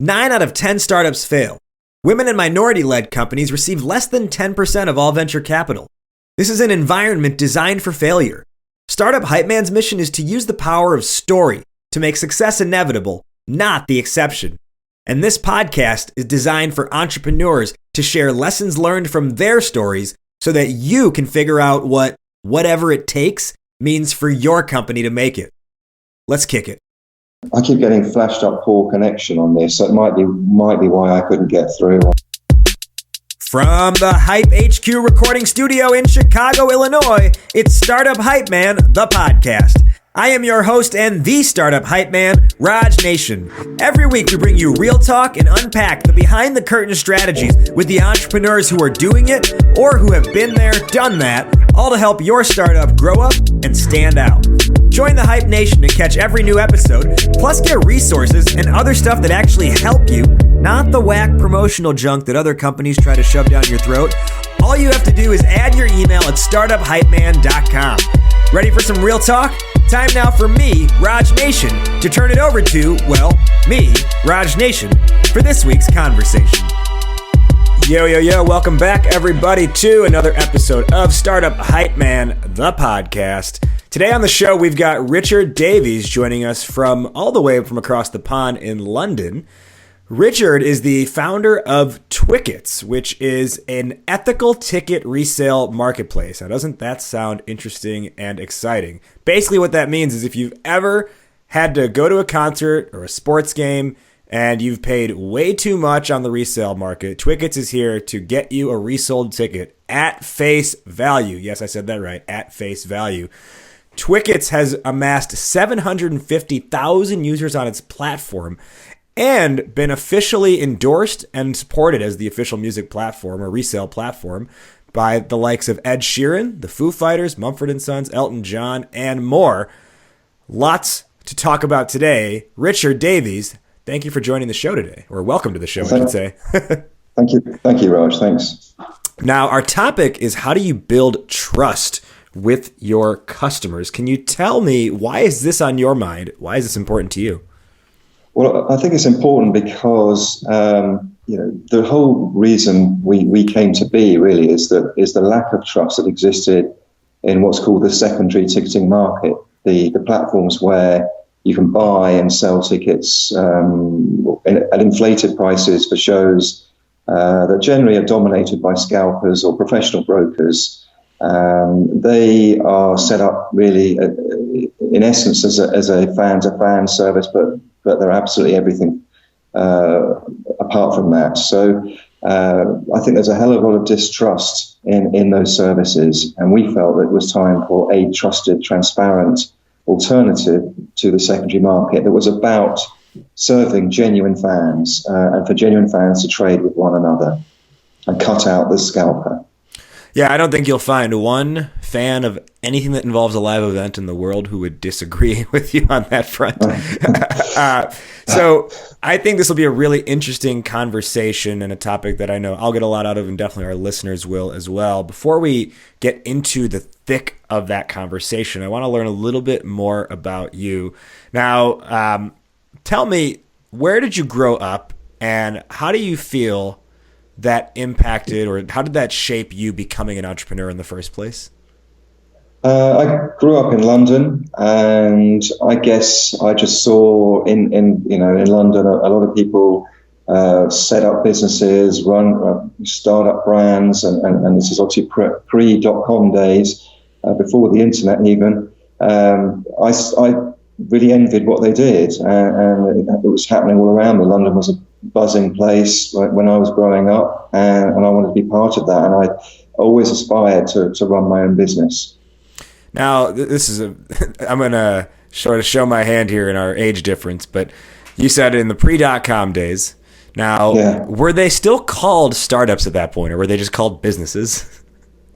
9 out of 10 startups fail. Women and minority-led companies receive less than 10% of all venture capital. This is an environment designed for failure. Startup Hype Man's mission is to use the power of story to make success inevitable, not the exception. And this podcast is designed for entrepreneurs to share lessons learned from their stories so that you can figure out what whatever it takes means for your company to make it. Let's kick it. I keep getting flashed up poor connection on this, so it might be why I couldn't get through. From the Hype HQ recording studio in Chicago, Illinois, it's Startup Hype Man, the podcast. I am your host and the Startup Hype Man, Raj Nation. Every week we bring you real talk and unpack the behind-the-curtain strategies with the entrepreneurs who are doing it or who have been there, done that, all to help your startup grow up and stand out. Join the Hype Nation to catch every new episode, plus get resources and other stuff that actually help you, not the whack promotional junk that other companies try to shove down your throat. All you have to do is add your email at startuphypeman.com. Ready for some real talk? Time now for me, Raj Nation, to turn it over to, well, me, Raj Nation, for this week's conversation. Yo, welcome back everybody to another episode of Startup Hype Man, the podcast. Today on the show, we've got Richard Davies joining us from all the way from across the pond in London. Richard is the founder of Twickets, which is an ethical ticket resale marketplace. Now, doesn't that sound interesting and exciting? Basically, what that means is if you've ever had to go to a concert or a sports game and you've paid way too much on the resale market, Twickets is here to get you a resold ticket at face value. Yes, I said that right, at face value. Twickets has amassed 750,000 users on its platform and been officially endorsed and supported as the official music platform or resale platform by the likes of Ed Sheeran, the Foo Fighters, Mumford & Sons, Elton John, and more. Lots to talk about today. Richard Davies, thank you for joining the show today, or welcome to the show, I should say. Thank you, Raj. Thanks. Now, our topic is how do you build trust with your customers? Can you tell me, why is this on your mind? Why is this important to you? Well, I think it's important because the whole reason we came to be really is the lack of trust that existed in what's called the secondary ticketing market, the platforms where you can buy and sell tickets at inflated prices for shows that generally are dominated by scalpers or professional brokers. They are set up really, in essence, as a fan-to-fan service, but they're absolutely everything apart from that. So I think there's a hell of a lot of distrust in those services, and we felt that it was time for a trusted, transparent alternative to the secondary market that was about serving genuine fans and for genuine fans to trade with one another and cut out the scalper. Yeah, I don't think you'll find one fan of anything that involves a live event in the world who would disagree with you on that front. So I think this will be a really interesting conversation and a topic that I know I'll get a lot out of, and definitely our listeners will as well. Before we get into the thick of that conversation, I want to learn a little bit more about you. Now, tell me, where did you grow up, and how do you feel that impacted, or how did that shape you becoming an entrepreneur in the first place? I grew up in London, and I guess I just saw in London a lot of people set up businesses, run startup brands, and this is obviously pre-.com days, before the internet even. I really envied what they did, and it was happening all around me. London was a buzzing place when I was growing up, and I wanted to be part of that, and I always aspired to run my own business. Now, this is I'm going to sort of show my hand here in our age difference, but you said in the pre.com days. Now, Were they still called startups at that point, or were they just called businesses?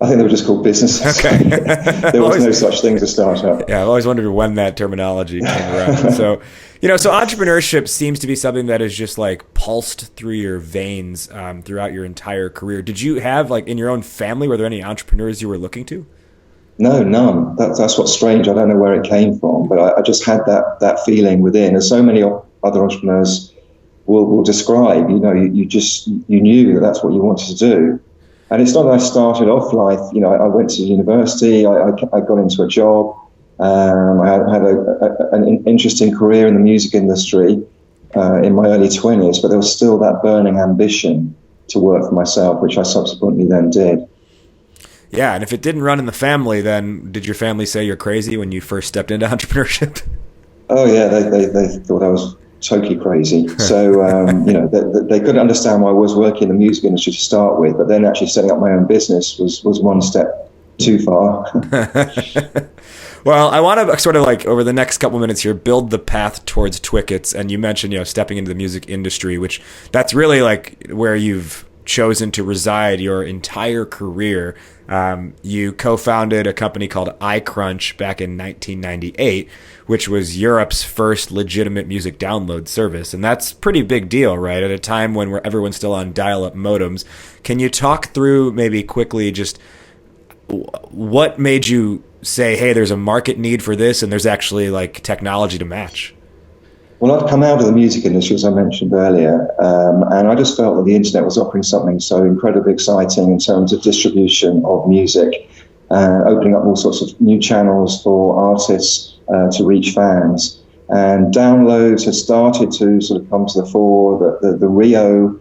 I think they were just called businesses. Okay. There was no such thing as a startup. Yeah, I've always wondered when that terminology came around. So entrepreneurship seems to be something that is just like pulsed through your veins throughout your entire career. Did you have, like, in your own family, were there any entrepreneurs you were looking to? No, none. That's what's strange. I don't know where it came from, but I just had that feeling within. There's so many other entrepreneurs will describe. You knew that that's what you wanted to do. And it's not that I started off life, I went to university, I got into a job, I had an interesting career in the music industry in my early 20s, but there was still that burning ambition to work for myself, which I subsequently then did. Yeah, and if it didn't run in the family, then did your family say you're crazy when you first stepped into entrepreneurship? Oh yeah, they thought I was totally crazy. So they couldn't understand why I was working in the music industry to start with, but then actually setting up my own business was one step too far. Well, I want to sort of like over the next couple minutes here build the path towards Twickets, and you mentioned stepping into the music industry, which that's really like where you've chosen to reside your entire career. You co-founded a company called iCrunch back in 1998, which was Europe's first legitimate music download service. And that's a pretty big deal, right? At a time when everyone's still on dial-up modems. Can you talk through maybe quickly just what made you say, hey, there's a market need for this and there's actually like technology to match? Well, I'd come out of the music industry, as I mentioned earlier, and I just felt that the internet was offering something so incredibly exciting in terms of distribution of music, opening up all sorts of new channels for artists to reach fans. And downloads had started to sort of come to the fore. The Rio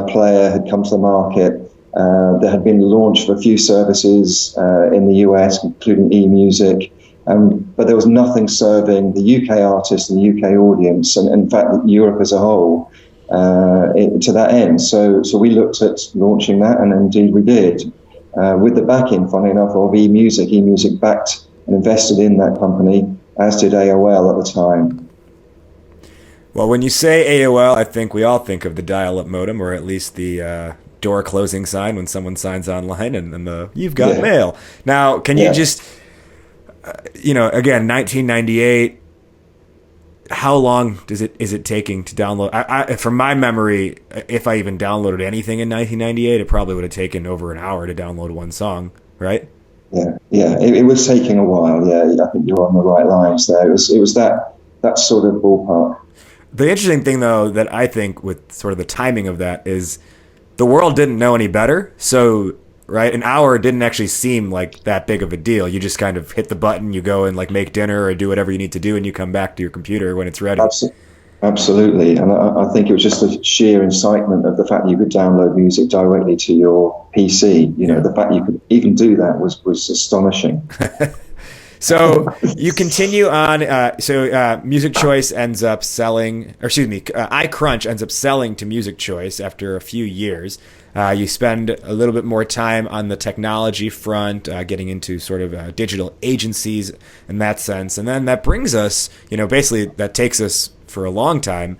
player had come to the market. There had been the launch of a few services in the US, including eMusic. But there was nothing serving the UK artists and the UK audience, and in fact Europe as a whole, to that end. So we looked at launching that, and indeed we did, with the backing, funny enough, of eMusic. eMusic backed and invested in that company, as did AOL at the time. Well, when you say AOL, I think we all think of the dial-up modem, or at least the door closing sign when someone signs online, and the "you've got mail." Now, can you just again, 1998, how long is it taking to download? I from my memory, if I even downloaded anything in 1998, it probably would have taken over an hour to download one song, right? Yeah, it was taking a while. Yeah, I think you're on the right lines there. It was that sort of ballpark. The interesting thing, though, that I think with sort of the timing of that is the world didn't know any better, so right, an hour didn't actually seem like that big of a deal. You just kind of hit the button, you go and like make dinner or do whatever you need to do, and you come back to your computer when it's ready. Absolutely. And I think it was just the sheer incitement of the fact that you could download music directly to your PC. The fact you could even do that was astonishing. So you continue on. Music Choice ends up selling, iCrunch ends up selling to Music Choice after a few years. You spend a little bit more time on the technology front, getting into sort of digital agencies in that sense. And then that brings us, basically that takes us for a long time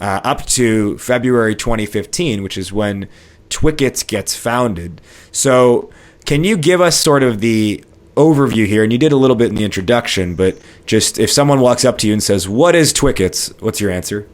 up to February 2015, which is when Twickets gets founded. So can you give us sort of the overview here? And you did a little bit in the introduction, but just if someone walks up to you and says, what is Twickets? What's your answer?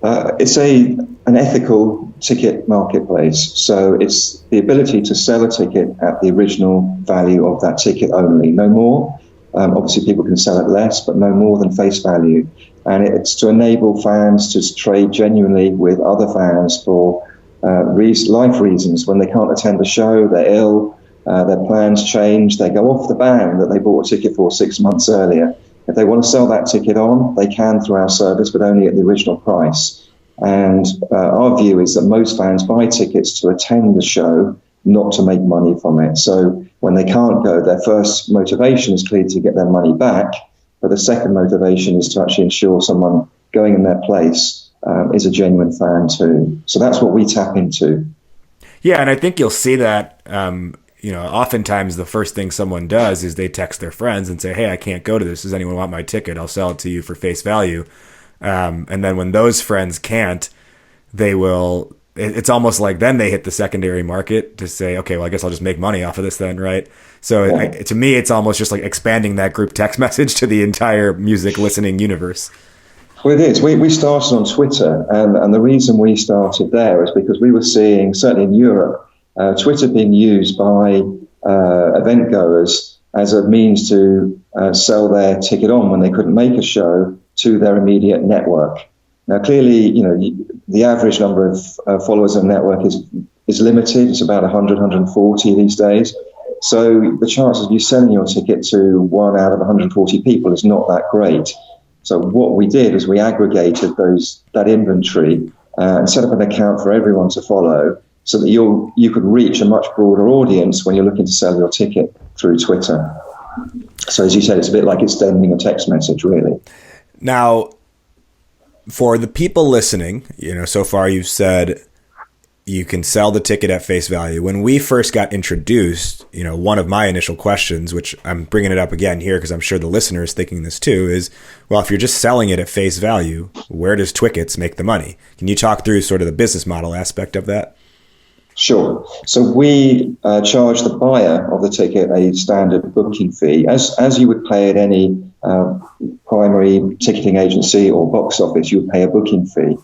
It's an ethical ticket marketplace. So it's the ability to sell a ticket at the original value of that ticket only, no more. Obviously, people can sell it less, but no more than face value. And it's to enable fans to trade genuinely with other fans for life reasons. When they can't attend the show, they're ill, their plans change, they go off the band that they bought a ticket for 6 months earlier. If they want to sell that ticket on, they can through our service, but only at the original price. And our view is that most fans buy tickets to attend the show, not to make money from it. So when they can't go, their first motivation is clearly to get their money back, but the second motivation is to actually ensure someone going in their place is a genuine fan too. So that's what we tap into. Yeah, and I think you'll see that oftentimes the first thing someone does is they text their friends and say, hey, I can't go to this. Does anyone want my ticket? I'll sell it to you for face value. And then when those friends can't, they will, it's almost like then they hit the secondary market to say, okay, well, I guess I'll just make money off of this then, right? So to me, it's almost just like expanding that group text message to the entire music listening universe. Well, it is. We started on Twitter, and the reason we started there is because we were seeing, certainly in Europe, Twitter being used by event goers as a means to sell their ticket on when they couldn't make a show to their immediate network. Now, clearly, the average number of followers on the network is limited. It's about 100, 140 these days. So the chances of you selling your ticket to 1 out of 140 people is not that great. So what we did was we aggregated that inventory and set up an account for everyone to follow, so that you could reach a much broader audience when you're looking to sell your ticket through Twitter. So as you said, it's a bit like extending a text message, really. Now, for the people listening, so far you've said you can sell the ticket at face value. When we first got introduced, one of my initial questions, which I'm bringing it up again here because I'm sure the listener is thinking this too, is, well, if you're just selling it at face value, where does Twickets make the money? Can you talk through sort of the business model aspect of that? Sure. So we charge the buyer of the ticket a standard booking fee, as you would pay at any primary ticketing agency or box office. You would pay a booking fee.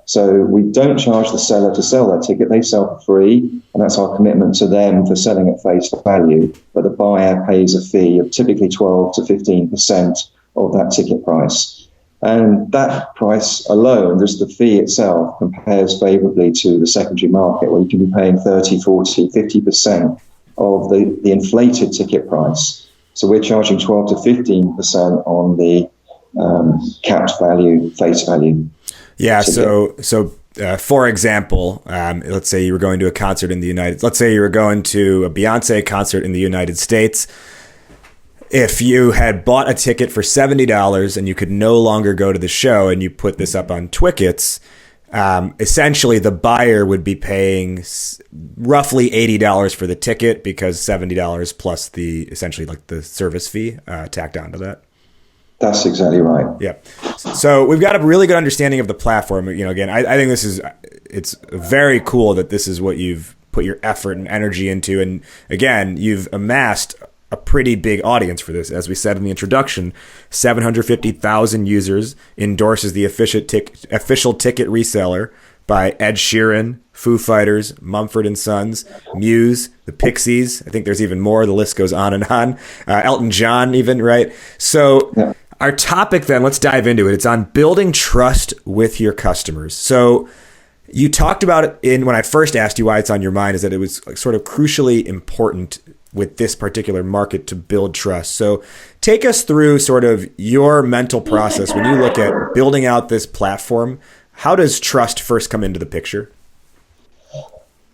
So we don't charge the seller to sell that ticket. They sell for free, and that's our commitment to them for selling at face value. But the buyer pays a fee of typically 12 to 15% of that ticket price. And that price alone, just the fee itself, compares favorably to the secondary market, where you can be paying 30, 40, 50% of the inflated ticket price. So we're charging 12 to 15% on the capped value, face value. Yeah. So for example, let's say you were going to a concert in let's say you were going to a Beyonce concert in the United States. If you had bought a ticket for $70 and you could no longer go to the show, and you put this up on Twickets, essentially the buyer would be paying roughly $80 for the ticket, because $70 plus essentially the service fee tacked onto that. That's exactly right. Yeah. So we've got a really good understanding of the platform. Again, I think it's very cool that this is what you've put your effort and energy into. And again, you've amassed a pretty big audience for this. As we said in the introduction, 750,000 users, endorses the official ticket reseller by Ed Sheeran, Foo Fighters, Mumford & Sons, Muse, the Pixies. I think there's even more. The list goes on and on. Elton John even, right? So yeah. Our topic then, let's dive into it. It's on building trust with your customers. So you talked about it when I first asked you why it's on your mind, is that it was sort of crucially important with this particular market to build trust. So take us through sort of your mental process when you look at building out this platform. How does trust first come into the picture?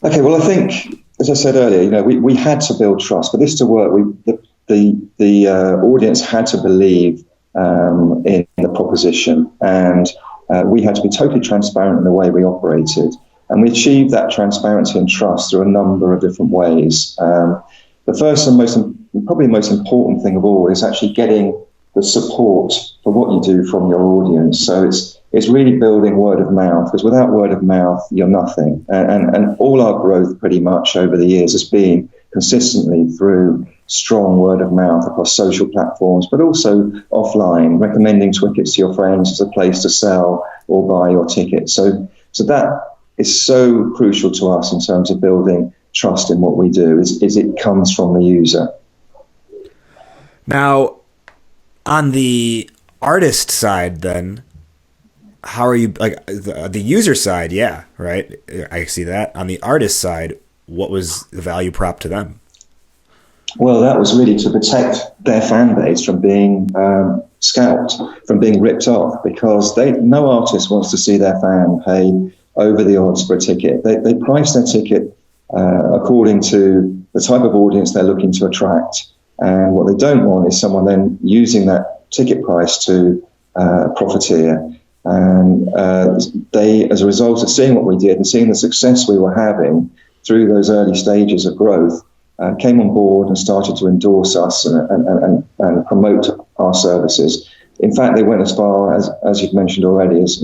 Okay, well, I think, as I said earlier, we had to build trust. For this to work, the audience had to believe in the proposition, and we had to be totally transparent in the way we operated. And we achieved that transparency and trust through a number of different ways. The first and probably most important thing of all is actually getting the support for what you do from your audience. So it's really building word of mouth, because without word of mouth, you're nothing. And all our growth pretty much over the years has been consistently through strong word of mouth across social platforms, but also offline, recommending Twickets to your friends as a place to sell or buy your ticket. So that is so crucial to us in terms of building trust in what we do, is it comes from the user. Now, on the artist side, then, how are you, like the user side? Yeah, right. I see that. On the artist side, what was the value prop to them? Well, that was really to protect their fan base from being scalped, from being ripped off, because no artist wants to see their fan pay over the odds for a ticket. They price their ticket according to the type of audience they're looking to attract. And what they don't want is someone then using that ticket price to profiteer. And they, as a result of seeing what we did and seeing the success we were having through those early stages of growth, came on board and started to endorse us and promote our services. In fact, they went as far as you've mentioned already, as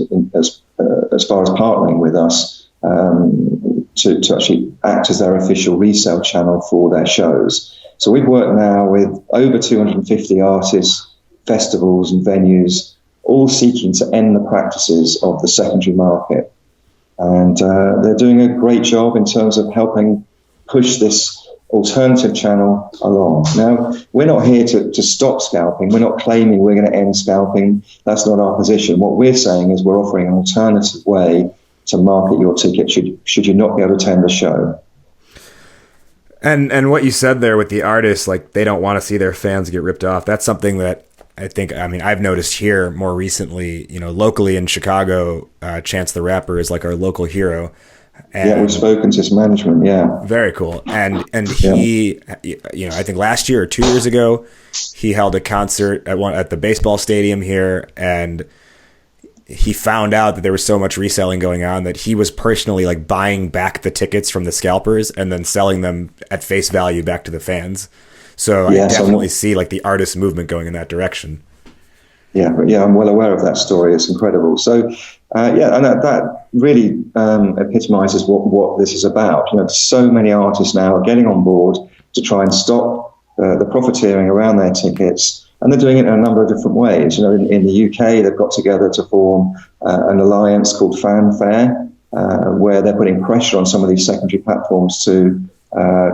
far as partnering with us to actually act as their official resale channel for their shows. So we've worked now with over 250 artists, festivals and venues, all seeking to end the practices of the secondary market. And they're doing a great job in terms of helping push this alternative channel along. Now, we're not here to stop scalping. We're not claiming we're going to end scalping. That's not our position. What we're saying is we're offering an alternative way to market your ticket should you not be able to attend the show. And what you said there with the artists, like they don't want to see their fans get ripped off. That's something that I've noticed here more recently, locally in Chicago. Chance the Rapper is like our local hero. And we've spoken to his management. Yeah. Very cool. And he, I think last year or 2 years ago, he held a concert at the baseball stadium here, and he found out that there was so much reselling going on that he was personally like buying back the tickets from the scalpers and then selling them at face value back to the fans. So I definitely see like the artist movement going in that direction. Yeah, I'm well aware of that story. It's incredible. So, and that really epitomizes what this is about. So many artists now are getting on board to try and stop the profiteering around their tickets, and they're doing it in a number of different ways. In the UK, they've got together to form an alliance called Fanfare, where they're putting pressure on some of these secondary platforms to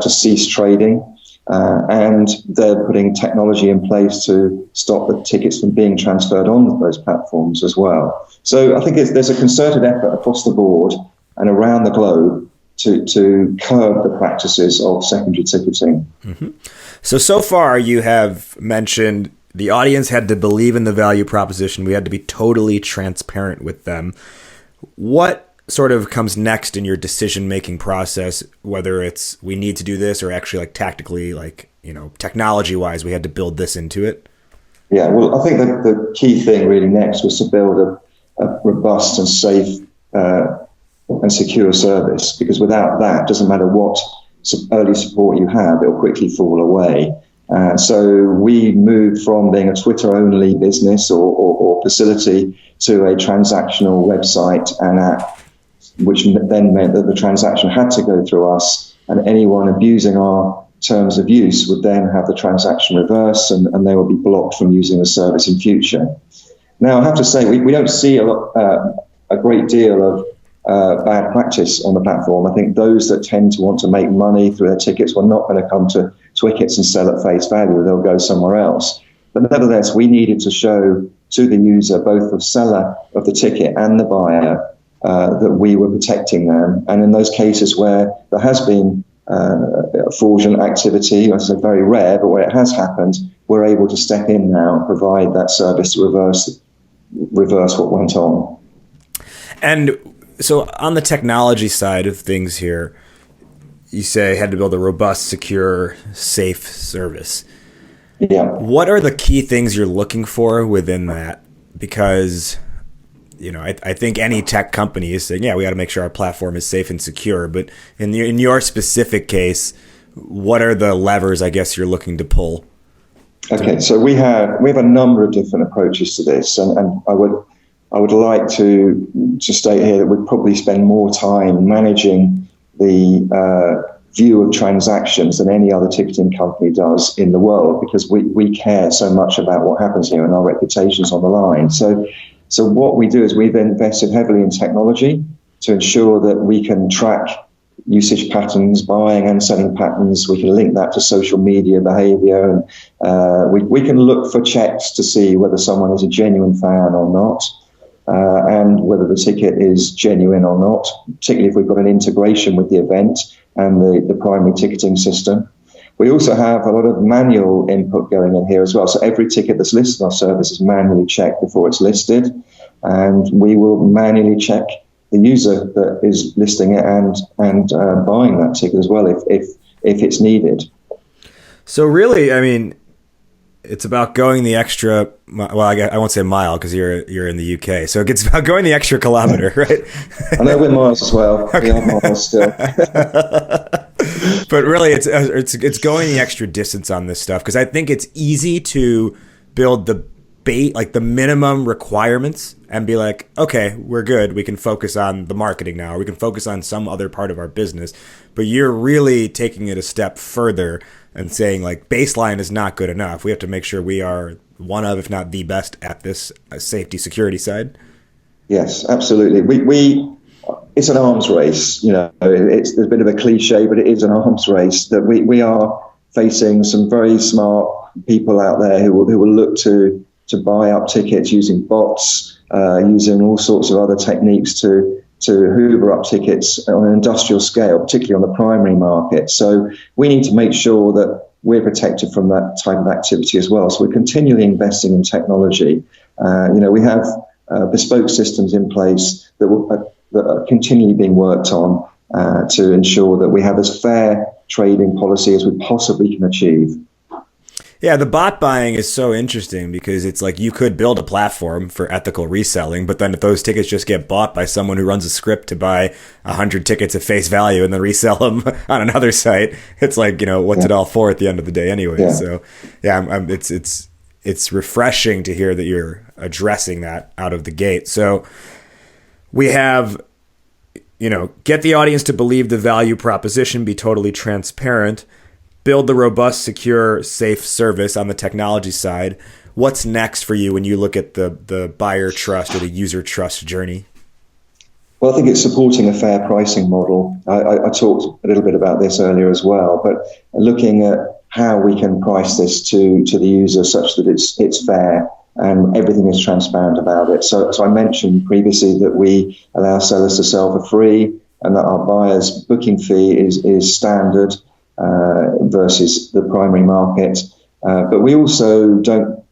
cease trading. And they're putting technology in place to stop the tickets from being transferred on those platforms as well. So I think there's a concerted effort across the board and around the globe to curb the practices of secondary ticketing. Mm-hmm. So far you have mentioned the audience had to believe in the value proposition. We had to be totally transparent with them. What sort of comes next in your decision-making process, whether it's we need to do this or actually like tactically, like, technology-wise, we had to build this into it? Yeah, well, I think the key thing really next was to build a robust and safe and secure service, because without that, it doesn't matter what early support you have, it'll quickly fall away. So we moved from being a Twitter-only business or facility to a transactional website and app, which then meant that the transaction had to go through us, and anyone abusing our terms of use would then have the transaction reversed, and they would be blocked from using the service in future. Now, I have to say, we don't see a great deal of bad practice on the platform. I think those that tend to want to make money through their tickets were not going to come to Twickets and sell at face value. They'll go somewhere else. But nevertheless, we needed to show to the user, both the seller of the ticket and the buyer, that we were protecting them. And in those cases where there has been fraudulent activity, it's very rare, but where it has happened, we're able to step in now and provide that service to reverse what went on. And so on the technology side of things here, you say had to build a robust, secure, safe service. Yeah. What are the key things you're looking for within that? Because I think any tech company is saying, we got to make sure our platform is safe and secure. But in your specific case, what are the levers, I guess, you're looking to pull? Okay, so we have a number of different approaches to this, and I would like to state here that we'd probably spend more time managing the view of transactions than any other ticketing company does in the world, because we care so much about what happens here and our reputation's on the line. So what we do is we've invested heavily in technology to ensure that we can track usage patterns, buying and selling patterns. We can link that to social media behavior, and we can look for checks to see whether someone is a genuine fan or not, and whether the ticket is genuine or not, particularly if we've got an integration with the event and the primary ticketing system. We also have a lot of manual input going in here as well. So every ticket that's listed on our service is manually checked before it's listed. And we will manually check the user that is listing it and buying that ticket as well if it's needed. So really, it's about going the extra, well, I won't say mile because you're in the UK. So it's about going the extra kilometer, right? I know we're miles as well. Okay. We are miles still. But really, it's going the extra distance on this stuff, because I think it's easy to build the minimum requirements and be like, okay, we're good. We can focus on the marketing now, or we can focus on some other part of our business. But you're really taking it a step further and saying like baseline is not good enough. We have to make sure we are one of, if not the best at this safety security side. Yes, absolutely. We it's an arms race. It's a bit of a cliche, but it is an arms race that we are facing some very smart people out there who will look to buy up tickets using bots, using all sorts of other techniques to hoover up tickets on an industrial scale, particularly on the primary market. So we need to make sure that we're protected from that type of activity as well. So we're continually investing in technology. We have bespoke systems in place that are continually being worked on to ensure that we have as fair trading policy as we possibly can achieve. Yeah, the bot buying is so interesting because it's like you could build a platform for ethical reselling, but then if those tickets just get bought by someone who runs a script to buy 100 tickets at face value and then resell them on another site, it's like, what's it all for at the end of the day anyway? Yeah. So, it's refreshing to hear that you're addressing that out of the gate. So we have, get the audience to believe the value proposition, be totally transparent, build the robust, secure, safe service on the technology side. What's next for you when you look at the buyer trust or the user trust journey? Well, I think it's supporting a fair pricing model. I talked a little bit about this earlier as well, but looking at how we can price this to the user such that it's fair and everything is transparent about it. So I mentioned previously that we allow sellers to sell for free and that our buyer's booking fee is standard versus the primary market. But we also don't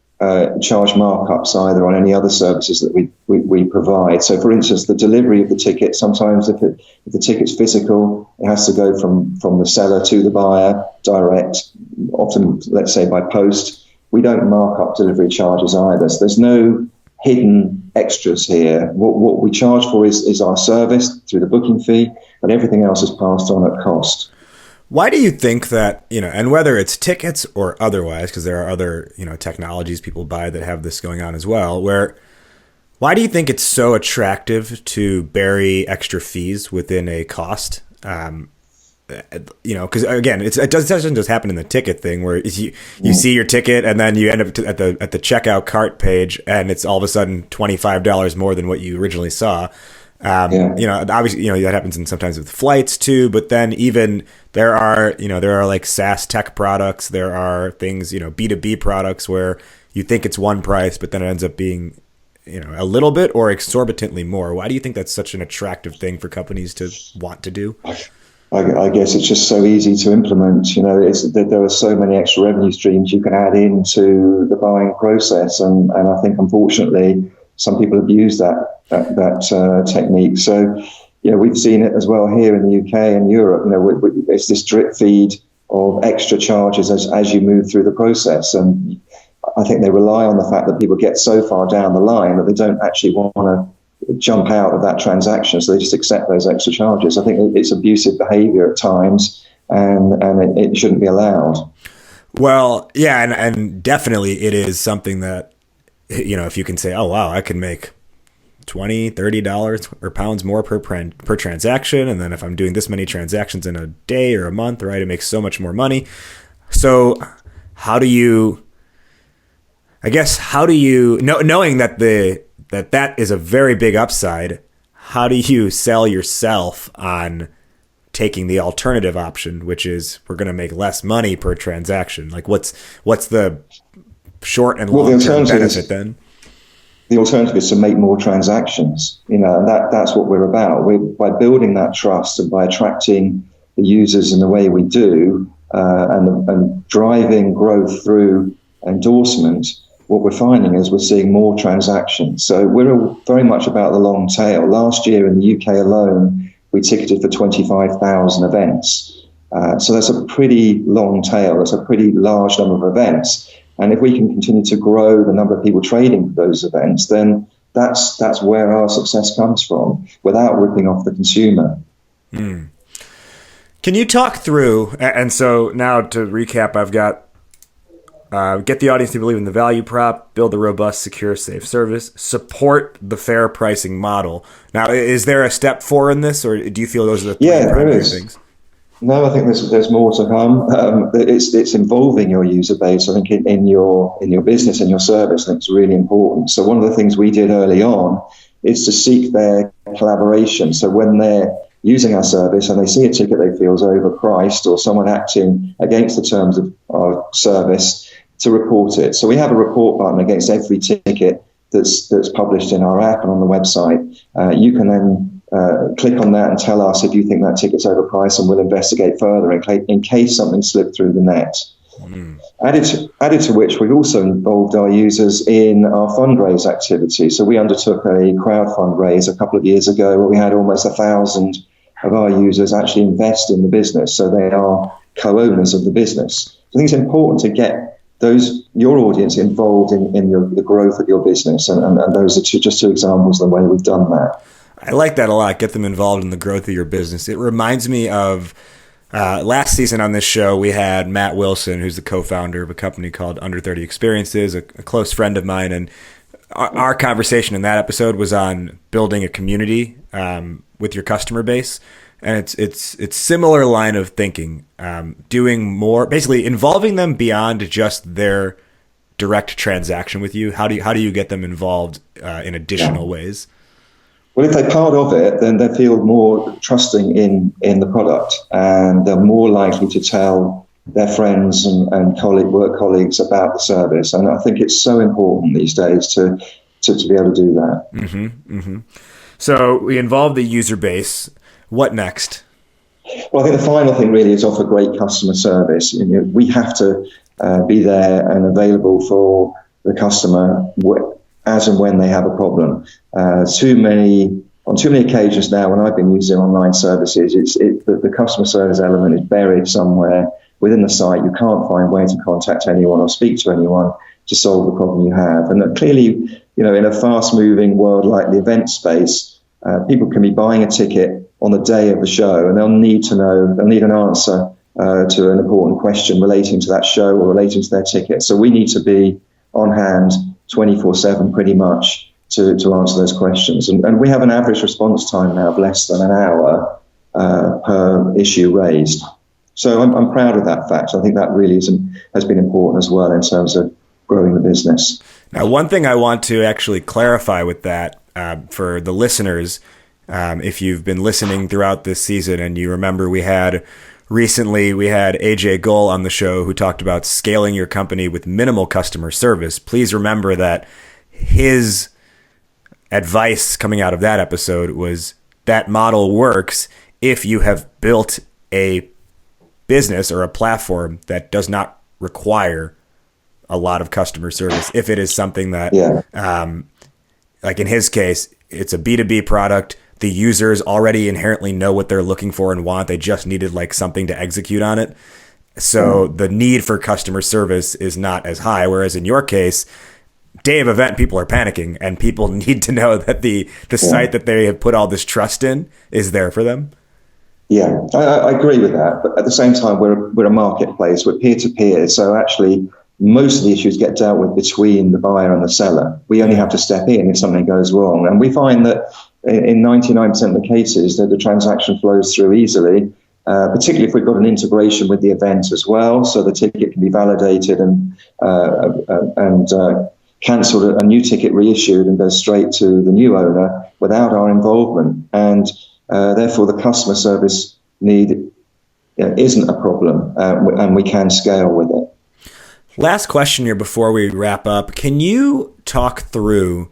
charge markups either on any other services that we provide. So, for instance, the delivery of the ticket, sometimes if the ticket's physical, it has to go from the seller to the buyer direct, often, let's say, by post. We don't mark up delivery charges either. So there's no hidden extras here. What we charge for is our service through the booking fee, but everything else is passed on at cost. Why do you think that, and whether it's tickets or otherwise, because there are other, technologies people buy that have this going on as well, why do you think it's so attractive to bury extra fees within a cost? Because again, it doesn't just happen in the ticket thing where you see your ticket and then you end up at the checkout cart page and it's all of a sudden $25 more than what you originally saw. Obviously, that happens sometimes with flights too, but then even there are like SaaS tech products, there are things, B2B products where you think it's one price, but then it ends up being, a little bit or exorbitantly more. Why do you think that's such an attractive thing for companies to want to do? I guess it's just so easy to implement. There are so many extra revenue streams you can add into the buying process, and I think unfortunately some people abuse that technique. So, we've seen it as well here in the UK and Europe. It's this drip feed of extra charges as you move through the process, and I think they rely on the fact that people get so far down the line that they don't actually want to jump out of that transaction, so they just accept those extra charges. I think it's abusive behavior at times, and it shouldn't be allowed. Well, yeah, and definitely it is something that, if you can say, oh, wow, I can make $20, $30 or pounds more per transaction, and then if I'm doing this many transactions in a day or a month, right, it makes so much more money. So how do you, knowing that is a very big upside, how do you sell yourself on taking the alternative option, which is we're going to make less money per transaction? Like what's the short and long-term benefit then? The alternative is to make more transactions, and that's what we're about. By building that trust and by attracting the users in the way we do, and driving growth through endorsement, what we're finding is we're seeing more transactions. So we're very much about the long tail. Last year in the UK alone, we ticketed for 25,000 events. So that's a pretty long tail. That's a pretty large number of events. And if we can continue to grow the number of people trading for those events, then that's where our success comes from, without ripping off the consumer. Mm. Can you talk through, and so now to recap, I've got get the audience to believe in the value prop, build a robust, secure, safe service, support the fair pricing model. Now, is there a step 4 in this, or do you feel those are the three primary things? No, I think there's more to come. It's involving your user base. I think in your business and your service, I think it's really important. So one of the things we did early on is to seek their collaboration. So when they're using our service and they see a ticket they feel is overpriced or someone acting against the terms of our service, to report it. So we have a report button against every ticket that's published in our app and on the website. You can then click on that and tell us if you think that ticket's overpriced, and we'll investigate further in case something slipped through the net. Added to which, we've also involved our users in our fundraise activity. So we undertook a crowd fundraise a couple of years ago where we had almost 1,000 of our users actually invest in the business. So they are co-owners of the business. I think it's important to get your audience involved in the growth of your business, and those are just two examples of the way we've done that. I like that a lot. Get them involved in the growth of your business. It reminds me of last season on this show, we had Matt Wilson, who's the co-founder of a company called Under 30 Experiences, a close friend of mine, and our conversation in that episode was on building a community with your customer base. And it's similar line of thinking, doing more, basically involving them beyond just their direct transaction with you. How do you get them involved in additional ways? Well, if they're part of it, then they feel more trusting in the product, and they're more likely to tell their friends and work colleagues about the service. And I think it's so important these days to be able to do that. Mm-hmm, mm-hmm. So we involve the user base. What next? Well, I think the final thing really is offer great customer service. We have to be there and available for the customer as and when they have a problem. On too many occasions now, when I've been using online services, the customer service element is buried somewhere within the site. You can't find where to contact anyone or speak to anyone to solve the problem you have. And clearly, in a fast-moving world like the event space, people can be buying a ticket on the day of the show, and they'll need an answer to an important question relating to that show or relating to their ticket. So we need to be on hand 24/7 pretty much to answer those questions. And we have an average response time now of less than an hour per issue raised. So I'm proud of that fact. I think that really has been important as well in terms of growing the business. Now, one thing I want to actually clarify with that for the listeners, if you've been listening throughout this season and you remember we had AJ Gull on the show who talked about scaling your company with minimal customer service. Please remember that his advice coming out of that episode was that model works if you have built a business or a platform that does not require a lot of customer service. If it is something that, like in his case, it's a B2B product. The users already inherently know what they're looking for and want. They just needed something to execute on it. So the need for customer service is not as high. Whereas in your case, day of event, people are panicking and people need to know that the site that they have put all this trust in is there for them. Yeah, I agree with that. But at the same time, we're a marketplace. We're peer-to-peer. So actually, most of the issues get dealt with between the buyer and the seller. We only have to step in if something goes wrong. And we find that in 99% of the cases that the transaction flows through easily, particularly if we've got an integration with the event as well. So the ticket can be validated and cancelled, a new ticket reissued and goes straight to the new owner without our involvement. And therefore, the customer service need isn't a problem, and we can scale with it. Last question here before we wrap up. Can you talk through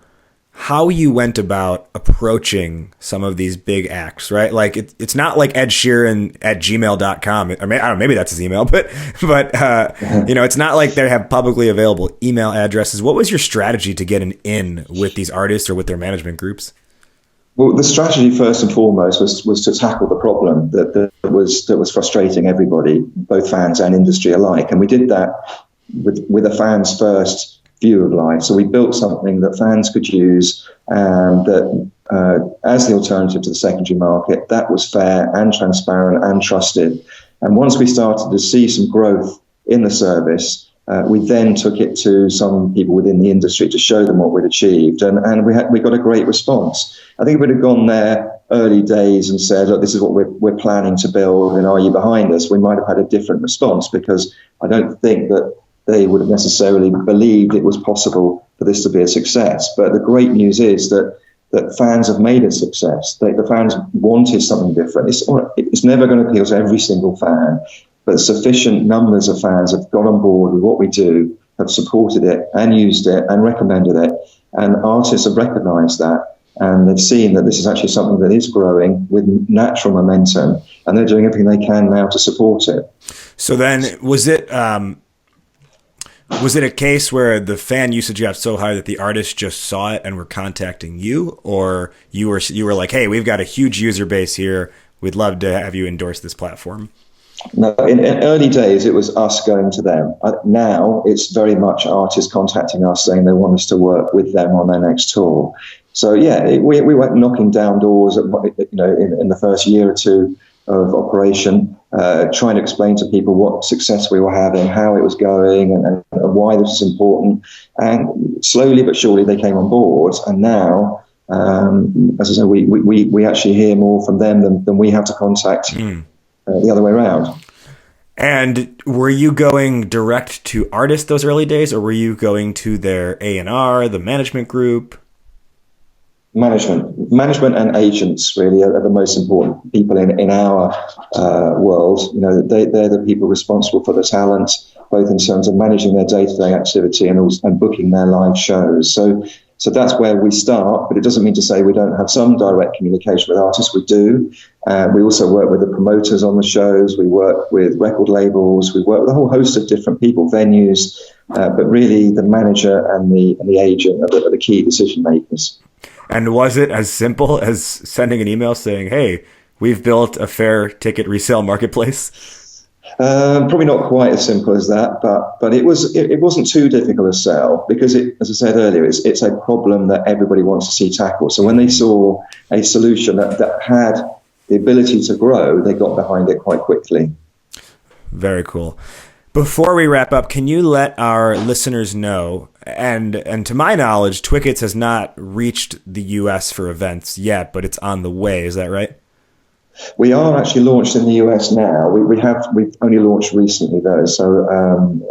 how you went about approaching some of these big acts, right? Like it's not like Ed Sheeran at gmail.com. I mean, I don't know, maybe that's his email, but it's not like they have publicly available email addresses. What was your strategy to get an in with these artists or with their management groups? Well, the strategy first and foremost was to tackle the problem that was frustrating everybody, both fans and industry alike. And we did that with a fans first view of life. So we built something that fans could use and that as the alternative to the secondary market, that was fair and transparent and trusted. And once we started to see some growth in the service, we then took it to some people within the industry to show them what we'd achieved. And we got a great response. I think if we'd have gone there early days and said, look, this is what we're planning to build and are you behind us? We might have had a different response, because I don't think that they would have necessarily believed it was possible for this to be a success. But the great news is that that fans have made a success. The fans wanted something different. It's never going to appeal to every single fan, but sufficient numbers of fans have got on board with what we do, have supported it and used it and recommended it. And artists have recognized that, and they've seen that this is actually something that is growing with natural momentum, and they're doing everything they can now to support it. So then was it a case where the fan usage got so high that the artists just saw it and were contacting you, or you were like, hey, we've got a huge user base here, we'd love to have you endorse this platform? No, in early days, it was us going to them. Now it's very much artists contacting us saying they want us to work with them on their next tour. So yeah, we went knocking down doors, in the first year or two of operation, trying to explain to people what success we were having, how it was going, and why this is important. And slowly but surely, they came on board. And now, as I said, we actually hear more from them than we have to contact. The other way around. And were you going direct to artists those early days, or were you going to their A&R, the management group? Management and agents really are the most important people in our world. They're the people responsible for the talent, both in terms of managing their day-to-day activity and booking their live shows. So that's where we start, but it doesn't mean to say we don't have some direct communication with artists. We do. We also work with the promoters on the shows. We work with record labels. We work with a whole host of different people, venues, but really the manager and the agent are the key decision makers. And was it as simple as sending an email saying, hey, we've built a fair ticket resale marketplace? Probably not quite as simple as that, but it wasn't too difficult to sell because, as I said earlier, it's a problem that everybody wants to see tackled. So when they saw a solution that had the ability to grow, they got behind it quite quickly. Very cool. Before we wrap up, can you let our listeners know, and to my knowledge, Twickets has not reached the U.S. for events yet, but it's on the way. Is that right? We are actually launched in the US now. We've only launched recently though, so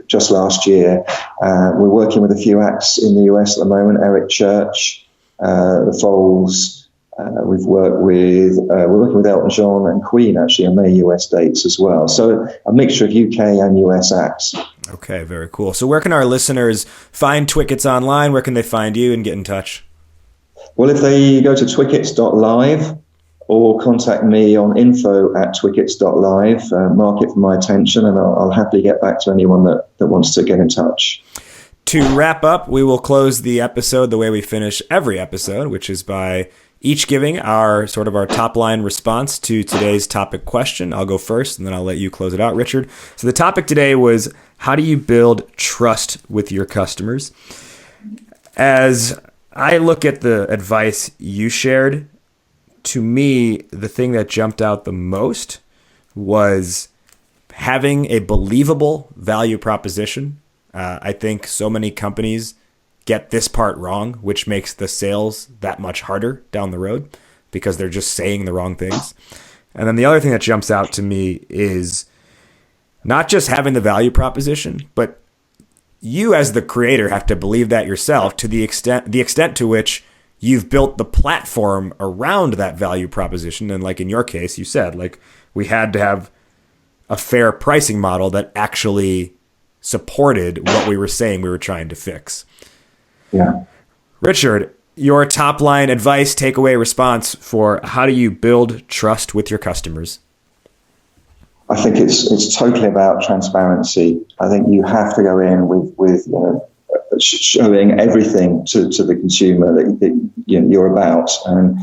just last year. We're working with a few acts in the US at the moment. Eric Church, the Foals. We're working with Elton John and Queen actually on their US dates as well. So a mixture of UK and US acts. Okay, very cool. So where can our listeners find Twickets online? Where can they find you and get in touch? Well, if they go to twickets.live. Or contact me on info@twickets.live, mark it for my attention, and I'll happily get back to anyone that wants to get in touch. To wrap up, we will close the episode the way we finish every episode, which is by each giving our top line response to today's topic question. I'll go first, and then I'll let you close it out, Richard. So the topic today was, how do you build trust with your customers? As I look at the advice you shared, to me, the thing that jumped out the most was having a believable value proposition. I think so many companies get this part wrong, which makes the sales that much harder down the road because they're just saying the wrong things. And then the other thing that jumps out to me is not just having the value proposition, but you as the creator have to believe that yourself to the extent to which you've built the platform around that value proposition. And like in your case, you said, like, we had to have a fair pricing model that actually supported what we were saying we were trying to fix. Yeah. Richard, your top line advice, takeaway, response for how do you build trust with your customers? I think it's totally about transparency. I think you have to go in with showing everything to the consumer that you're about, and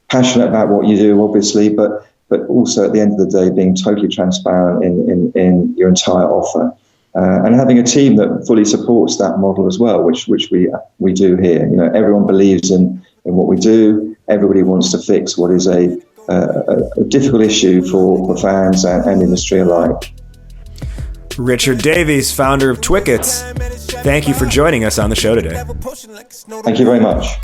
passionate about what you do, obviously, but also at the end of the day, being totally transparent in your entire offer, and having a team that fully supports that model as well, which we do here. Everyone believes in what we do. Everybody wants to fix what is a difficult issue for fans and industry alike. Richard Davies, founder of Twickets. Thank you for joining us on the show today. Thank you very much.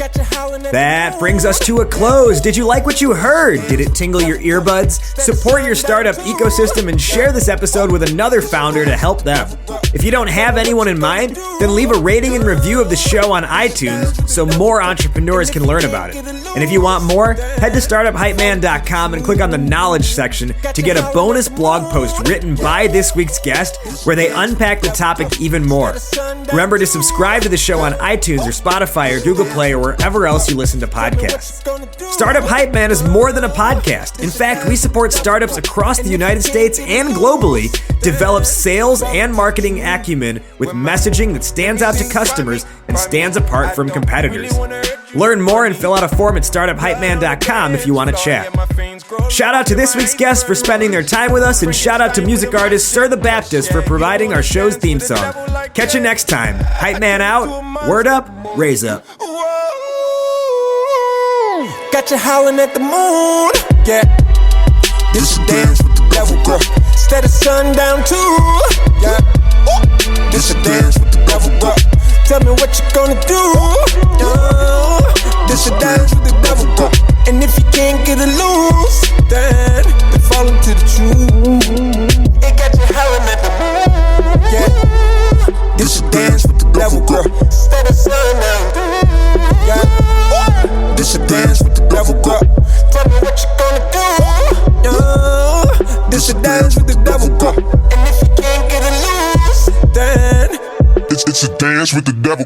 That brings us to a close. Did you like what you heard? Did it tingle your earbuds? Support your startup ecosystem and share this episode with another founder to help them. If you don't have anyone in mind, then leave a rating and review of the show on iTunes so more entrepreneurs can learn about it. And if you want more, head to StubHub and click on the knowledge section to get a bonus blog post written by this week's guest where they unpack the topic even more. Remember to subscribe to the show on iTunes or Spotify or Google Play or wherever else you listen to podcasts. Startup Hype Man is more than a podcast. In fact, we support startups across the United States and globally develop sales and marketing acumen with messaging that stands out to customers and stands apart from competitors. Learn more and fill out a form at StubHub if you want to chat. Shout out to this week's guests for spending their time with us, and shout out to music artist Sir the Baptist for providing our show's theme song. Catch you next time. Hype Man out, word up, raise up. Got you howling at the moon, yeah. This a dance with the devil, girl. Instead of sundown too, yeah. This a dance with the devil, girl. Tell me what you gonna do, yeah. This a dance with the devil, girl. And if you can't get it loose, then fall into the truth. It got you howling at the moon, yeah. This a dance with the devil, girl. Instead of sundown, yeah. This a dance with the devil, girl. Tell me what you gonna do, yeah. This a dance with the devil, girl. And if you can't get it loose, then it's a dance with the devil.